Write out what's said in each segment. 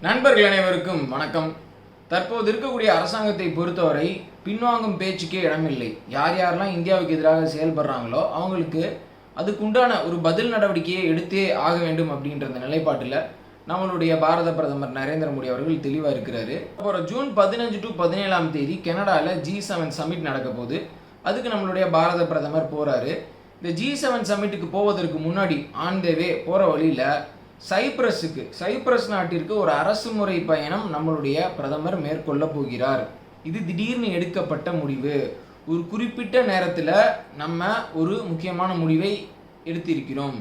நண்பர்கள் அனைவருக்கும் வணக்கம். தற்போது இருக்கக்கூடிய அரசாங்கத்தை பொறுத்தவரை பின்வாங்கும் பேச்சுக்கே இடமில்லை. யாரெல்லாம் இந்தியாவுக்கு எதிராக செயல்படுறாங்களோ அவங்களுக்கு அதுக்குண்டான ஒரு பதில் நடவடிக்கையை எடுத்தே ஆக வேண்டும் அப்படின்ற நிலைப்பாட்டில் நம்மளுடைய பாரத பிரதமர் நரேந்திர மோடி அவர்கள் தெளிவாக இருக்கிறாரு. அப்புறம் ஜூன் 15 to 17 கனடாவில் G7 சமிட் நடக்க போகுது. அதுக்கு நம்மளுடைய பாரத பிரதமர் போகிறாரு. இந்த G7 சமிட்டுக்கு போவதற்கு முன்னாடி ஆன் த வே போகிற வழியில் சைப்ரஸ் நாட்டிற்கு ஒரு அரசு முறை பயணம் நம்மளுடைய பிரதமர் மேற்கொள்ள போகிறார். இது திடீர்னு எடுக்கப்பட்ட முடிவு. ஒரு குறிப்பிட்ட நேரத்தில் நம்ம ஒரு முக்கியமான முடிவை எடுத்திருக்கிறோம்.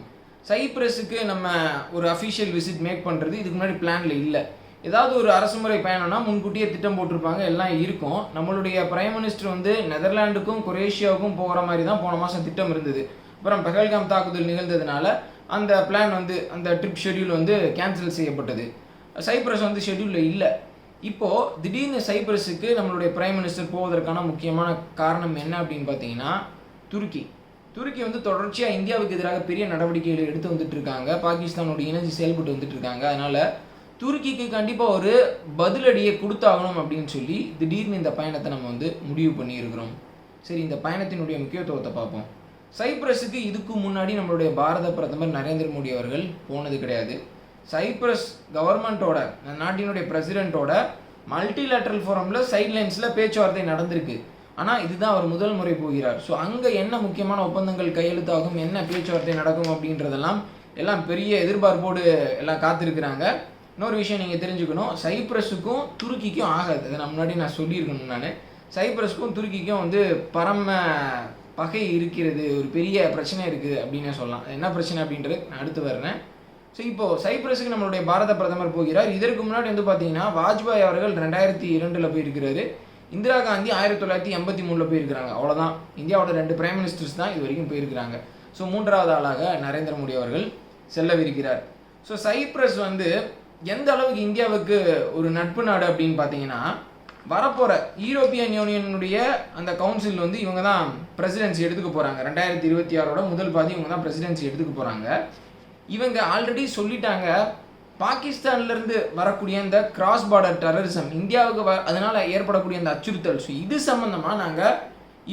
சைப்ரஸுக்கு நம்ம ஒரு அஃபிஷியல் விசிட் மேக் பண்ணுறது இதுக்கு முன்னாடி பிளானில் இல்லை. ஏதாவது ஒரு அரசு முறை பயணம்னா முன்கூட்டியே திட்டம் போட்டிருப்பாங்க, எல்லாம் இருக்கும். நம்மளுடைய பிரைம் மினிஸ்டர் நெதர்லாண்டுக்கும் குரேஷியாவுக்கும் போகிற மாதிரி தான் போன மாதம் திட்டம் இருந்தது. அப்புறம் பஹல்காம் தாக்குதல் நிகழ்ந்ததுனால அந்த பிளான் அந்த ட்ரிப் ஷெட்யூல் கேன்சல் செய்யப்பட்டது. சைப்ரஸ் ஷெட்யூலில் இல்லை. இப்போது திடீர்னு சைப்ரஸுக்கு நம்மளுடைய பிரைம் மினிஸ்டர் போவதற்கான முக்கியமான காரணம் என்ன அப்படின்னு பார்த்தீங்கன்னா துருக்கி தொடர்ச்சியாக இந்தியாவுக்கு எதிராக பெரிய நடவடிக்கைகளை எடுத்து வந்துட்டு இருக்காங்க. பாகிஸ்தானோட இணைஞ்சு செயல்பட்டு வந்துட்டு இருக்காங்க. அதனால் துருக்கிக்கு கண்டிப்பாக ஒரு பதிலடியை கொடுத்தாகணும் அப்படின்னு சொல்லி திடீர்னு இந்த பயணத்தை நம்ம முடிவு பண்ணியிருக்கிறோம். சரி, இந்த பயணத்தினுடைய முக்கியத்துவத்தை பார்ப்போம். சைப்ரஸுக்கு இதுக்கு முன்னாடி நம்மளுடைய பாரத பிரதமர் நரேந்திர மோடி அவர்கள் போனது கிடையாது. சைப்ரஸ் கவர்மெண்ட்டோட, நாட்டினுடைய பிரசிடென்ட்டோட மல்டிலேட்ரல் ஃபோரமில் சைட்லைன்ஸில் பேச்சுவார்த்தை நடந்திருக்கு. ஆனால் இதுதான் அவர் முதல் முறை போகிறார். ஸோ அங்கே என்ன முக்கியமான ஒப்பந்தங்கள் கையெழுத்தாகும், என்ன பேச்சுவார்த்தை நடக்கும் அப்படின்றதெல்லாம் எல்லாம் பெரிய எதிர்பார்ப்போடு எல்லாம் காத்திருக்கிறாங்க. இன்னொரு விஷயம் நீங்கள் தெரிஞ்சுக்கணும், சைப்ரஸுக்கும் துருக்கிக்கும் ஆகாது. அதை நான் முன்னாடி சொல்லியிருக்கணும். சைப்ரஸுக்கும் துருக்கிக்கும் பரம பகை இருக்கிறது, ஒரு பெரிய பிரச்சனை இருக்குது அப்படின்னே சொல்லலாம். என்ன பிரச்சனை அப்படின்றது நான் அடுத்து வர்றேன். ஸோ இப்போது சைப்ரஸுக்கு நம்மளுடைய பாரத பிரதமர் போகிறார். இதற்கு முன்னாடி பார்த்தீங்கன்னா வாஜ்பாய் அவர்கள் 2002 போயிருக்கிறாரு. இந்திரா காந்தி 1983 போயிருக்கிறாங்க. அவ்வளோதான். இந்தியாவோட 2 பிரைம் மினிஸ்டர்ஸ் தான் இது வரைக்கும் போயிருக்கிறாங்க. ஸோ 3வது ஆளாக நரேந்திர மோடி அவர்கள் செல்லவிருக்கிறார். ஸோ சைப்ரஸ் எந்த அளவுக்கு இந்தியாவுக்கு ஒரு நட்பு நாடு அப்படின்னு பார்த்தீங்கன்னா, வரப்போகிற யூரோப்பியன் யூனியனுடைய அந்த கவுன்சில் இவங்க தான் பிரசிடென்சி எடுத்துக்க போகிறாங்க. 2026 முதல் பாதி இவங்க தான் பிரசிடென்சி எடுத்துக்க போகிறாங்க. இவங்க ஆல்ரெடி சொல்லிட்டாங்க, பாகிஸ்தான்லேருந்து வரக்கூடிய இந்த கிராஸ் பார்டர் டெரரிசம் இந்தியாவுக்கு அதனால் ஏற்படக்கூடிய அந்த அச்சுறுத்தல், ஸோ இது சம்மந்தமாக நாங்கள்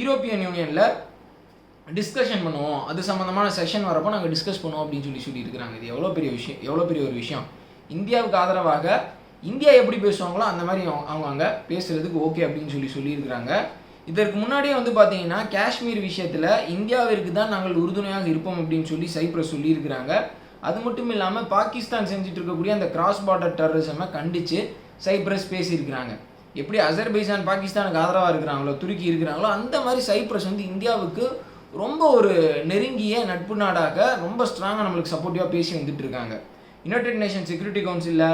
யூரோப்பியன் யூனியனில் டிஸ்கஷன் பண்ணுவோம், அது சம்மந்தமான செஷன் வரப்போ நாங்கள் டிஸ்கஸ் பண்ணுவோம் அப்படின்னு சொல்லியிருக்கிறாங்க. இது எவ்வளோ பெரிய ஒரு விஷயம். இந்தியாவுக்கு ஆதரவாக இந்தியா எப்படி பேசுவாங்களோ அந்த மாதிரி அவங்க அங்கே பேசுகிறதுக்கு ஓகே அப்படின்னு சொல்லியிருக்கிறாங்க. இதற்கு முன்னாடியே பார்த்தீங்கன்னா காஷ்மீர் விஷயத்தில் இந்தியாவிற்கு தான் நாங்கள் உறுதுணையாக இருப்போம் அப்படின்னு சைப்ரஸ் சொல்லியிருக்கிறாங்க. அது மட்டும் இல்லாமல் பாகிஸ்தான் செஞ்சுட்டு இருக்கக்கூடிய அந்த கிராஸ் பார்டர் டெரரிசமை கண்டித்து சைப்ரஸ் பேசியிருக்கிறாங்க. எப்படி அசர்பைஜான் பாகிஸ்தானுக்கு ஆதரவாக இருக்கிறாங்களோ, துருக்கி இருக்கிறாங்களோ, அந்த மாதிரி சைப்ரஸ் இந்தியாவுக்கு ரொம்ப ஒரு நெருங்கிய நட்பு நாடாக ரொம்ப ஸ்ட்ராங்காக நம்மளுக்கு சப்போர்ட்டிவாக பேசி வந்துட்டு இருக்காங்க. யுனைடெட் நேஷன் செக்யூரிட்டி கவுன்சிலில்,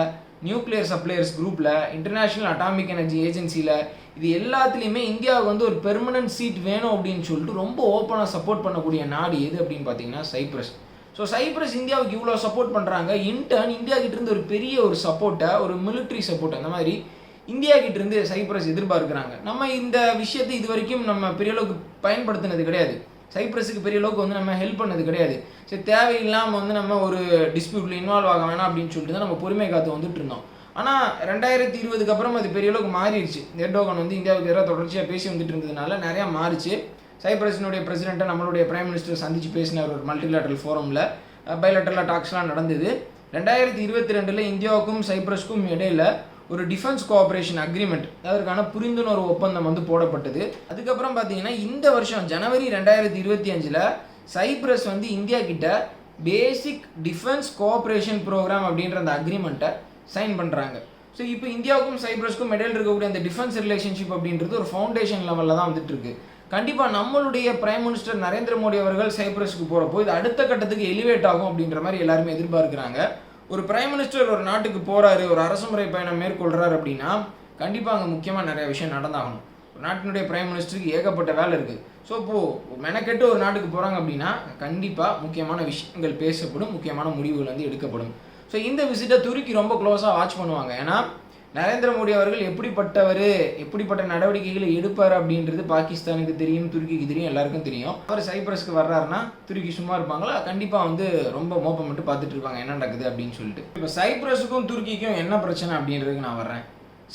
நியூக்ளியர் சப்ளையர்ஸ் குரூப்பில், இன்டர்நேஷ்னல் அட்டாமிக் எனர்ஜி ஏஜென்சியில், இது எல்லாத்துலேயுமே இந்தியாவுக்கு ஒரு பெர்மனன்ட் சீட் வேணும் அப்படின்னு சொல்லிட்டு ரொம்ப ஓப்பனாக சப்போர்ட் பண்ணக்கூடிய நாடு எது அப்படின்னு பார்த்தீங்கன்னா சைப்ரஸ். ஸோ சைப்ரஸ் இந்தியாவுக்கு இவ்வளோ சப்போர்ட் பண்ணுறாங்க. இன்டர்ன் இந்தியா கிட்டேருந்து ஒரு பெரிய ஒரு சப்போர்ட்டை, ஒரு மிலிட்ரி சப்போர்ட் அந்த மாதிரி இந்தியா கிட்டேருந்து சைப்ரஸ் எதிர்பார்க்குறாங்க. நம்ம இந்த விஷயத்தை இது வரைக்கும் நம்ம பெரிய அளவுக்கு பயன்படுத்தினது கிடையாது. சைப்ரஸுக்கு பெரிய அளவுக்கு நம்ம ஹெல்ப் பண்ணது கிடையாது. சரி, தேவையில்லாமல் நம்ம ஒரு டிஸ்பியூட்டில் இன்வால்வ் ஆக வேணாம் அப்படின்னு சொல்லிட்டு தான் நம்ம பொறுமை காத்து வந்துட்டு இருந்தோம். ஆனால் 2020 அப்புறம் அது பெரிய அளவுக்கு மாறிடுச்சு. எர்டோகன் இந்தியாவுக்கு எதிராக தொடர்ச்சியாக பேசி வந்துட்டு இருந்ததுனால நிறையா மாறிச்சு. சைப்ரஸினுடைய பிரசிடெண்ட்டை நம்மளுடைய பிரைம் மினிஸ்டர் சந்தித்து பேசினார் ஒரு மல்டிலேட்ரல் ஃபோரமில். பைலேட்ரல் டாக்ஸ்லாம் நடந்தது. 2022 இந்தியாவுக்கும் சைப்ரஸுக்கும் இடையில் ஒரு டிஃபென்ஸ் கோஆப்ரேஷன் அக்ரிமெண்ட், அதற்கான புரிந்துணர்வு ஒப்பந்தம் போடப்பட்டது. அதுக்கப்புறம் பார்த்தீங்கன்னா இந்த வருஷம் ஜனவரி 2025 சைப்ரஸ் இந்தியா கிட்ட பேசிக் டிஃபென்ஸ் கோஆப்ரேஷன் ப்ரோக்ராம் அப்படின்ற அந்த அக்ரிமெண்ட்டை சைன் பண்ணுறாங்க. ஸோ இப்போ இந்தியாவுக்கும் சைப்ரஸ்க்கும் இடையில் இருக்கக்கூடிய அந்த டிஃபென்ஸ் ரிலேஷன்ஷிப் அப்படின்றது ஒரு ஃபவுண்டேஷன் லெவலில் தான் இருக்கு. கண்டிப்பாக நம்மளுடைய பிரைம் மினிஸ்டர் நரேந்திர மோடி அவர்கள் சைப்ரஸுக்கு போகிறப்போ இது அடுத்த கட்டத்துக்கு எலிவேட் ஆகும் அப்படின்ற மாதிரி எல்லாருமே எதிர்பார்க்குறாங்க. ஒரு பிரைம் மினிஸ்டர் ஒரு நாட்டுக்கு போகிறாரு, ஒரு அரசுமுறை பயணம் மேற்கொள்கிறார் அப்படின்னா கண்டிப்பாக அங்கே முக்கியமாக நிறைய விஷயம் நடந்தாகணும். ஒரு நாட்டினுடைய பிரைம் மினிஸ்டருக்கு ஏகப்பட்ட வேலை இருக்குது. ஸோ இப்போது மெனக்கெட்டு ஒரு நாட்டுக்கு போகிறாங்க அப்படின்னா கண்டிப்பாக முக்கியமான விஷயங்கள் பேசப்படும், முக்கியமான முடிவுகள் எடுக்கப்படும். ஸோ இந்த விசிட்டை துருக்கி ரொம்ப க்ளோஸாக வாட்ச் பண்ணுவாங்க. ஏன்னா நரேந்திர மோடி அவர்கள் எப்படிப்பட்டவர், எப்படிப்பட்ட நடவடிக்கைகளை எடுப்பார் அப்படின்றது பாகிஸ்தானுக்கு தெரியும், துருக்கிக்கு தெரியும், எல்லாருக்கும் தெரியும். அவர் சைப்ரஸ்க்கு வர்றாருன்னா துருக்கி சும்மா இருப்பாங்களா? கண்டிப்பாக வந்து ரொம்ப மோப்பம் மட்டும் பார்த்துட்டு இருப்பாங்க என்ன நடக்குது அப்படின்னு சொல்லிட்டு. இப்போ சைப்ரஸுக்கும் துருக்கிக்கும் என்ன பிரச்சனை அப்படின்றதுக்கு நான் வர்றேன்.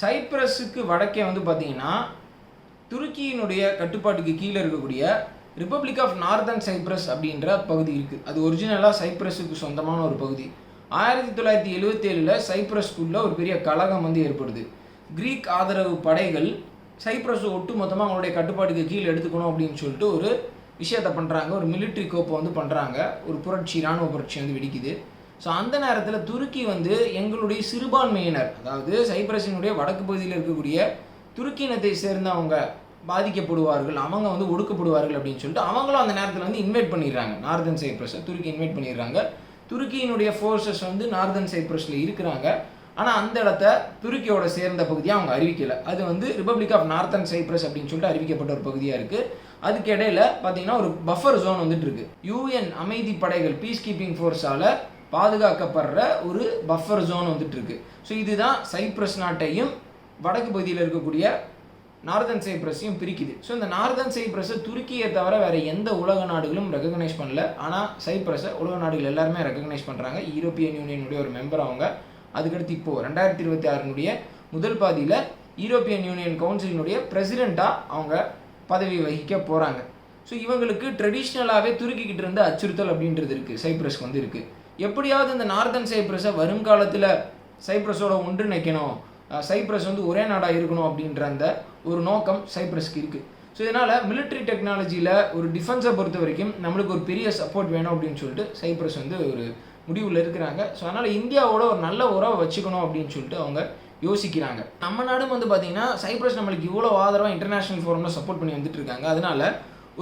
சைப்ரஸுக்கு வடக்கே வந்து பார்த்தீங்கன்னா துருக்கியினுடைய கட்டுப்பாட்டுக்கு கீழே இருக்கக்கூடிய ரிப்பப்ளிக் ஆஃப் நார்தர்ன் சைப்ரஸ் அப்படின்ற பகுதி இருக்குது. அது ஒரிஜினலாக சைப்ரஸுக்கு சொந்தமான ஒரு பகுதி. 1977 சைப்ரஸ்குள்ள ஒரு பெரிய கலகம் வந்து ஏற்படுது. கிரீக் ஆதரவு படைகள் சைப்ரஸ் ஒட்டு மொத்தமாக அவங்களுடைய கட்டுப்பாட்டுக்கு கீழே எடுத்துக்கணும் அப்படின்னு சொல்லிட்டு ஒரு விஷயத்தை பண்ணுறாங்க. ஒரு மிலிட்ரி கோப்பை வந்து பண்ணுறாங்க. ஒரு புரட்சி, இராணுவ புரட்சி வந்து வெடிக்குது. ஸோ அந்த நேரத்தில் துருக்கி வந்து எங்களுடைய சிறுபான்மையினர், அதாவது சைப்ரஸினுடைய வடக்கு பகுதியில் இருக்கக்கூடிய துருக்கி இனத்தை சேர்ந்தவங்க பாதிக்கப்படுவார்கள், அவங்க வந்து ஒடுக்கப்படுவார்கள் அப்படின்னு சொல்லிட்டு அவங்களும் அந்த நேரத்தில் வந்து இன்வைட் பண்ணிடுறாங்க. நார்தர்ன் சைப்ரஸை துருக்கி இன்வைட் பண்ணிடுறாங்க. துருக்கியினுடைய ஃபோர்ஸஸ் வந்து நார்தர்ன் சைப்ரஸில் இருக்கிறாங்க. ஆனால் அந்த இடத்த துருக்கியோட சேர்ந்த பகுதியாக அவங்க அறிவிக்கலை. அது வந்து ரிப்பப்ளிக் ஆஃப் நார்தர்ன் சைப்ரஸ் அப்படின்னு சொல்லிட்டு அறிவிக்கப்பட்ட ஒரு பகுதியாக இருக்குது. அதுக்கு இடையில பார்த்தீங்கன்னா ஒரு பஃபர் ஜோன் வந்துட்டு இருக்கு. யூஎன் அமைதி படைகள், பீஸ் கீப்பிங் ஃபோர்ஸால் பாதுகாக்கப்படுற ஒரு பஃபர் ஜோன் வந்துட்டு இருக்கு. ஸோ இதுதான் சைப்ரஸ் நாட்டையும் வடக்கு பகுதியில் இருக்கக்கூடிய நார்தர்ன் சைப்ரஸையும் பிரிக்குது. ஸோ இந்த நார்தர்ன் சைப்ரஸை துருக்கியை தவிர வேறு எந்த உலக நாடுகளும் ரெகக்னைஸ் பண்ணல. ஆனால் சைப்ரஸை உலக நாடுகள் எல்லாருமே ரெகக்னைஸ் பண்ணுறாங்க. யூரோப்பியன் யூனியனுடைய ஒரு மெம்பர் அவங்க. அதுக்கடுத்து இப்போது 2026 முதல் பாதியில் யூரோப்பியன் யூனியன் கவுன்சிலினுடைய பிரசிடெண்ட்டாக அவங்க பதவி வகிக்க போகிறாங்க. ஸோ இவங்களுக்கு ட்ரெடிஷ்னலாகவே துருக்கிக்கிட்ட இருந்து அச்சுறுத்தல் அப்படின்றது இருக்குது, சைப்ரஸ்க்கு வந்து இருக்குது. எப்படியாவது இந்த நார்தர்ன் சைப்ரஸை வருங்காலத்தில் சைப்ரஸோட ஒன்றிணைக்கணும், சைப்ரஸ் வந்து ஒரே நாடாக இருக்கணும் அப்படின்ற அந்த ஒரு நோக்கம் சைப்ரஸ்க்கு இருக்குது. ஸோ இதனால் மிலிட்ரி டெக்னாலஜியில் ஒரு டிஃபென்ஸை பொறுத்த வரைக்கும் நம்மளுக்கு ஒரு பெரிய சப்போர்ட் வேணும் அப்படின்னு சொல்லிட்டு சைப்ரஸ் வந்து ஒரு முடிவில் இருக்கிறாங்க. ஸோ அதனால் இந்தியாவோட ஒரு நல்ல உறவை வச்சுக்கணும் அப்படின்னு சொல்லிட்டு அவங்க யோசிக்கிறாங்க. நம்ம நாடும் வந்து பார்த்திங்கன்னா சைப்ரஸ் நம்மளுக்கு இவ்வளோ ஆதரவாக இன்டர்நேஷ்னல் ஃபோரமில் சப்போர்ட் பண்ணி வந்துட்டு இருக்காங்க. அதனால்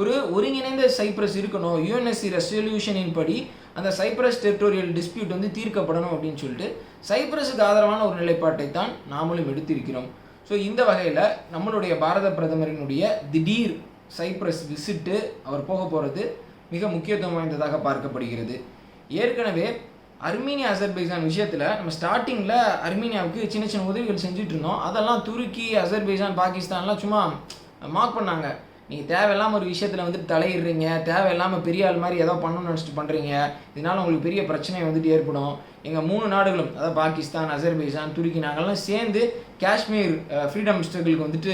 ஒரு ஒருங்கிணைந்த சைப்ரஸ் இருக்கணும், யுஎன்எஸ்சி ரெசல்யூஷனின் படி அந்த சைப்ரஸ் டெரிட்டோரியல் டிஸ்பியூட் வந்து தீர்க்கப்படணும் அப்படின்னு சொல்லிட்டு சைப்ரஸுக்கு ஆதரவான ஒரு நிலைப்பாட்டை தான் நாமளும் எடுத்திருக்கிறோம். ஸோ இந்த வகையில் நம்மளுடைய பாரத பிரதமரினுடைய திடீர் சைப்ரஸ் விசிட்டு அவர் போக போகிறது மிக முக்கியத்துவம் வாய்ந்ததாக பார்க்கப்படுகிறது. ஏற்கனவே அர்மீனியா அசர்பைஜான் விஷயத்தில் நம்ம ஸ்டார்டிங்கில் அர்மீனியாவுக்கு சின்ன சின்ன உதவிகள் செஞ்சுட்டு இருந்தோம். அதெல்லாம் துருக்கி, அசர்பைஜான், பாகிஸ்தான்லாம் சும்மா மார்க் பண்ணாங்க. நீங்கள் தேவையில்லாமல் ஒரு விஷயத்தில் வந்துட்டு தலையிடுறீங்க, தேவையில்லாமல் பெரிய ஆள் மாதிரி ஏதோ பண்ணணும்னு நினச்சிட்டு பண்ணுறீங்க, இதனால் உங்களுக்கு பெரிய பிரச்சனை வந்துட்டு ஏற்படும். எங்கள் 3 நாடுகளும், அதாவது பாகிஸ்தான், அசர்பைஜான், துருக்கி, நாங்கள்லாம் சேர்ந்து காஷ்மீர் ஃப்ரீடம் ஸ்ட்ரகிளுக்கு வந்துட்டு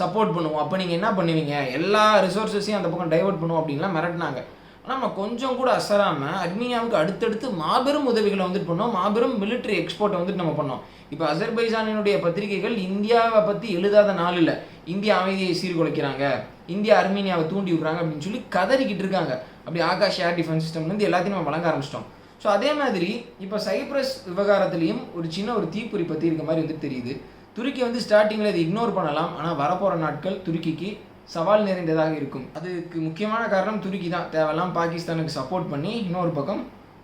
சப்போர்ட் பண்ணுவோம். அப்போ நீங்கள் என்ன பண்ணுவீங்க, எல்லா ரிசோர்ஸஸையும் அந்த பக்கம் டைவர்ட் பண்ணுவோம் அப்படின்லாம் மிரட்டினாங்க. ஆனால் நம்ம கொஞ்சம் கூட அசராமல் அர்மீனியாவுக்கு அடுத்தடுத்து மாபெரும் உதவிகளை வந்துட்டு பண்ணோம், மாபெரும் மிலிட்ரி எக்ஸ்போர்ட்டை வந்துட்டு நம்ம பண்ணோம். இப்போ அசர்பைஜானினுடைய பத்திரிகைகள் இந்தியாவை பற்றி எழுதாத நாள் இல்லை, இந்தியா அமைதியை சீர்குலைக்கிறாங்க, இந்தியா அர்மீனியாவை தூண்டி விடுறாங்க அப்படின்னு சொல்லி கதறிக்கிட்டு இருக்காங்க. அப்படி ஆகாஷ் ஏர் டிஃபென்ஸ் சிஸ்டம்லேருந்து எல்லாத்தையும் நம்ம வழங்க ஆரம்பிச்சிட்டோம். ஸோ அதே மாதிரி இப்போ சைப்ரஸ் விவகாரத்துலேயும் ஒரு சின்ன ஒரு தீப்பொறி பற்றி இருக்க மாதிரி வந்துட்டு தெரியுது. துருக்கி வந்து ஸ்டார்டிங்கில் இதை இக்னோர் பண்ணலாம், ஆனால் வரப்போகிற நாட்கள் துருக்கிக்கு சவால் நிறைந்ததாக இருக்கும். அதுக்கு முக்கியமான காரணம் துருக்கி தான். தேவையெல்லாம் பாகிஸ்தானுக்கு சப்போர்ட் பண்ணி இன்னொரு பக்கம்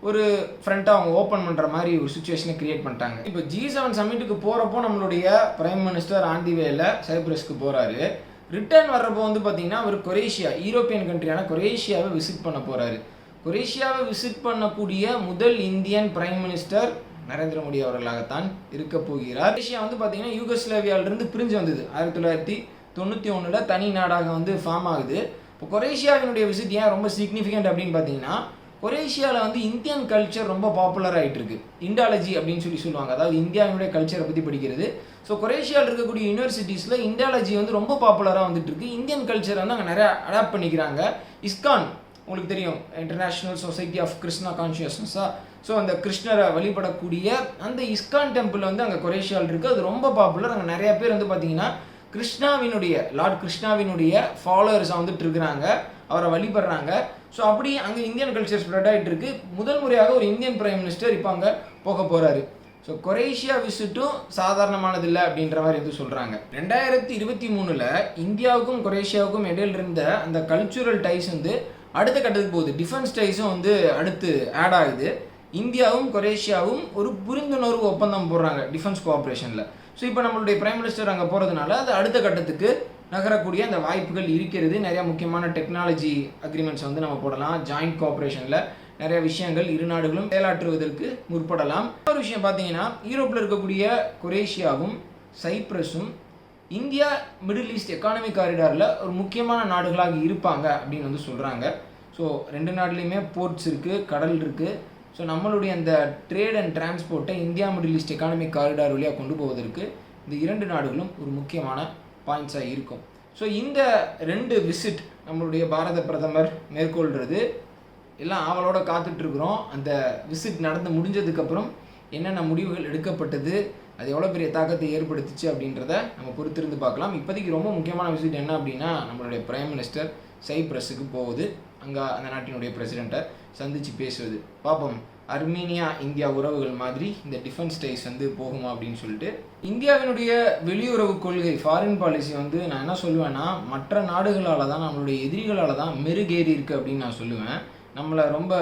ஒரு ஃப்ரண்ட்டாக அவங்க ஓப்பன் பண்ணுற மாதிரி ஒரு சுச்சுவேஷனை கிரியேட் பண்ணிட்டாங்க. இப்போ G7 சமிட்டுக்கு போகிறப்போ நம்மளுடைய பிரைம் மினிஸ்டர் ஆண்டிவேல சைப்ரஸ்க்கு போகிறாரு. ரிட்டர்ன் வர்றப்போ வந்து பார்த்திங்கன்னா அவர் கொரேஷியா, யூரோப்பியன் கண்ட்ரியான கொரேஷியாவை விசிட் பண்ண போகிறாரு. கொரேஷியாவை விசிட் பண்ணக்கூடிய முதல் Indian prime minister Narendra Modi அவர்களாகத்தான் இருக்க போகிறார். கொரேஷியா வந்து பார்த்திங்கன்னா யூகோஸ்லாவியாவிலிருந்து பிரிஞ்சு வந்தது. 1991 தனி நாடாக வந்து ஃபார்ம் ஆகுது. இப்போ கொரேஷியாவினுடைய விசிட் ஏன் ரொம்ப சிக்னிஃபிகண்ட் அப்படின்னு பார்த்தீங்கன்னா, கொரேஷியாவில் வந்து இந்தியன் கல்ச்சர் ரொம்ப பாப்புலர் ஆகிட்டு இருக்கு. இண்டாலஜி அப்படின்னு சொல்லுவாங்க, அதாவது இந்தியாவினுடைய கல்ச்சரை பற்றி படிக்கிறது. ஸோ கொரேஷியாவில் இருக்கக்கூடிய யூனிவர்சிட்டிஸில் இண்டாலஜி வந்து ரொம்ப பாப்புலராக வந்துட்டு இருக்கு. இந்தியன் கல்ச்சரை வந்து அங்கே நிறையா அடாப்ட் பண்ணிக்கிறாங்க. இஸ்கான் உங்களுக்கு தெரியும், இன்டர்நேஷ்னல் சொசைட்டி ஆஃப் கிருஷ்ணா கான்ஷியஸ்னஸாக. ஸோ அந்த கிருஷ்ணரை வழிபடக்கூடிய அந்த இஸ்கான் டெம்பிள் வந்து அங்கே கொரேஷியாவில் இருக்குது. அது ரொம்ப பாப்புலர். அங்கே நிறையா பேர் வந்து பார்த்தீங்கன்னா லார்ட் கிருஷ்ணாவினுடைய ஃபாலோவர்ஸாக வந்துட்டு இருக்கிறாங்க, அவரை வழிபடுறாங்க. ஸோ அப்படி அங்கே இந்தியன் கல்ச்சர் ஸ்ப்ரெட் ஆகிட்டு இருக்கு. முதல் முறையாக ஒரு இந்தியன் பிரைம் மினிஸ்டர் இப்போ அங்கே போக போகிறாரு. ஸோ கொரேஷியா விசிட்டும் சாதாரணமானதில்லை அப்படின்ற மாதிரி எதுவும் சொல்கிறாங்க. 2023 இந்தியாவுக்கும் கொரேஷியாவுக்கும் இடையில் இருந்த அந்த கல்ச்சுரல் டைஸ் வந்து அடுத்த கட்டத்துக்கு போகுது. டிஃபென்ஸ் டைஸும் வந்து அடுத்து ஆட் ஆகுது. இந்தியாவும் கொரேஷியாவும் ஒரு புரிந்துணர்வு ஒப்பந்தம் போடுறாங்க டிஃபென்ஸ் கோஆப்ரேஷனில். ஸோ இப்போ நம்மளுடைய பிரைம் மினிஸ்டர் அங்கே போகிறதுனால அது அடுத்த கட்டத்துக்கு நகரக்கூடிய அந்த வாய்ப்புகள் இருக்கிறது. நிறையா முக்கியமான டெக்னாலஜி அக்ரிமெண்ட்ஸ் வந்து நம்ம போடலாம். ஜாயிண்ட் கோஆப்ரேஷனில் நிறைய விஷயங்கள் இரு நாடுகளும் செயலாற்றுவதற்கு முற்படலாம். ஒரு விஷயம் பார்த்தீங்கன்னா, யூரோப்பில் இருக்கக்கூடிய குரேஷியாவும் சைப்ரஸும் இந்தியா மிடில் ஈஸ்ட் எக்கானமிக் காரிடாரில் ஒரு முக்கியமான நாடுகளாக இருப்பாங்க அப்படின்னு வந்து சொல்கிறாங்க. ஸோ 2 நாடுலேயுமே போர்ட்ஸ் இருக்குது, கடல் இருக்குது. ஸோ நம்மளுடைய அந்த ட்ரேட் அண்ட் டிரான்ஸ்போர்ட்டை India middle east economic corridor வழியாக கொண்டு போவதற்கு இந்த 2 நாடுகளும் ஒரு முக்கியமான பாயிண்ட்ஸாக இருக்கும். ஸோ இந்த 2 விசிட் நம்மளுடைய பாரத பிரதமர் மேற்கொள்கிறது எல்லாம் ஆவலோடு காத்துட்ருக்குறோம். அந்த விசிட் நடந்து முடிஞ்சதுக்கப்புறம் என்னென்ன முடிவுகள் எடுக்கப்பட்டது, அது எவ்வளோ பெரிய தாக்கத்தை ஏற்படுத்துச்சு அப்படின்றத நம்ம பொறுத்திருந்து பார்க்கலாம். இப்போதைக்கு ரொம்ப முக்கியமான விசிட் என்ன அப்படின்னா, நம்மளுடைய பிரைம் மினிஸ்டர் சைப்ரஸுக்கு போகுது. அங்கே அந்த நாட்டினுடைய பிரசிடெண்ட்டை சந்தித்து பேசுவது. பார்ப்போம், அர்மீனியா இந்தியா உறவுகள் மாதிரி இந்த டிஃபென்ஸ் டைஸ் வந்து போகுமா அப்படின்னு சொல்லிட்டு. இந்தியாவினுடைய வெளியுறவு கொள்கை, ஃபாரின் பாலிசி வந்து நான் என்ன சொல்லுவேன்னா, மற்ற நாடுகளால் தான், நம்மளுடைய எதிரிகளால் தான் மெருகேறி இருக்குது அப்படின்னு நான் சொல்லுவேன். நம்மளை ரொம்ப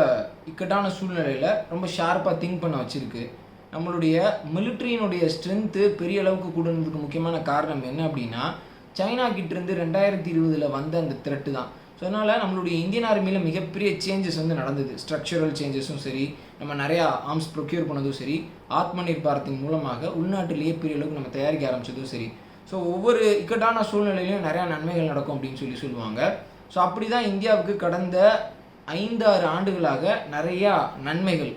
இக்கட்டான சூழ்நிலையில் ரொம்ப ஷார்ப்பாக திங்க் பண்ண வச்சுருக்கு. நம்மளுடைய மிலிட்ரியினுடைய ஸ்ட்ரென்த்து பெரிய அளவுக்கு கூடுனதுக்கு முக்கியமான காரணம் என்ன அப்படின்னா, சைனா கிட்டேருந்து 2020 வந்த அந்த த்ரெட்டு தான். ஸோ அதனால் நம்மளுடைய இந்தியன் ஆர்மியில் மிகப்பெரிய சேஞ்சஸ் வந்து நடந்தது. ஸ்ட்ரக்சரல் சேஞ்சஸும் சரி, நம்ம நிறையா ஆர்ம்ஸ் ப்ரொக்யூர் பண்ணதும் சரி, ஆத்ம நிர்பாரத்தின் மூலமாக உள்நாட்டிலேயே பெரிய அளவுக்கு நம்ம தயாரிக்க ஆரம்பித்ததும் சரி. ஸோ ஒவ்வொரு இக்கட்டான சூழ்நிலையிலையும் நிறையா நன்மைகள் நடக்கும் அப்படின்னு சொல்லுவாங்க. ஸோ அப்படி தான் இந்தியாவுக்கு கடந்த 5-6 ஆண்டுகளாக நிறையா நன்மைகள்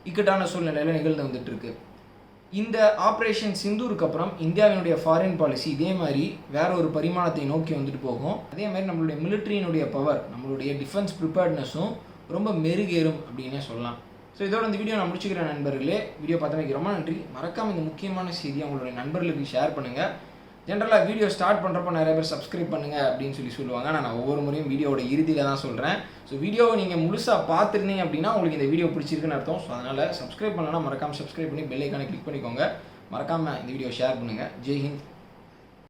இக்கட்டான சூழ்நிலையில் நிகழ்ந்து வந்துட்டுருக்கு. இந்த ஆப்ரேஷன் சிந்தூருக்கு அப்புறம் இந்தியாவினுடைய ஃபாரின் பாலிசி இதே மாதிரி வேற ஒரு பரிமாணத்தை நோக்கி வந்துட்டு போகும். அதே மாதிரி நம்மளுடைய மிலிட்ரியினுடைய பவர், நம்மளுடைய டிஃபென்ஸ் ப்ரிப்பேர்ட்னஸும் ரொம்ப மெருகேறும் அப்படின்னே சொல்லலாம். ஸோ இதோட இந்த வீடியோ நான் முடிச்சுக்கிறேன் நண்பர்களே. வீடியோ பார்த்தமைக்கு ரொம்ப நன்றி. மறக்காமல் இந்த முக்கியமான செய்தியை உங்களுடைய நண்பர்களுக்கு ஷேர் பண்ணுங்கள். ஜென்ரலாக வீடியோ ஸ்டார்ட் பண்ணுறப்போ நிறைய பேர் சப்ஸ்கிரைப் பண்ணுங்கள் அப்படின்னு சொல்லுவாங்க. நான் ஒவ்வொரு முறையும் வீடியோட இறுதியில் தான் சொல்கிறேன். ஸோ வீடியோவை நீங்கள் முழுசாக பார்த்துருந்தீங்க அப்படின்னா உங்களுக்கு இந்த வீடியோ பிடிச்சிருக்குன்னு அர்த்தம். ஸோ அதனால் சப்ஸ்கிரைப் பண்ணலன்னா மறக்காமல் சப்ஸ்கிரைப் பண்ணி பெல் ஐக்கானை கிளிக் பண்ணிக்கோங்க. மறக்காமல் இந்த வீடியோ ஷேர் பண்ணுங்கள். ஜெய் ஹிந்த்.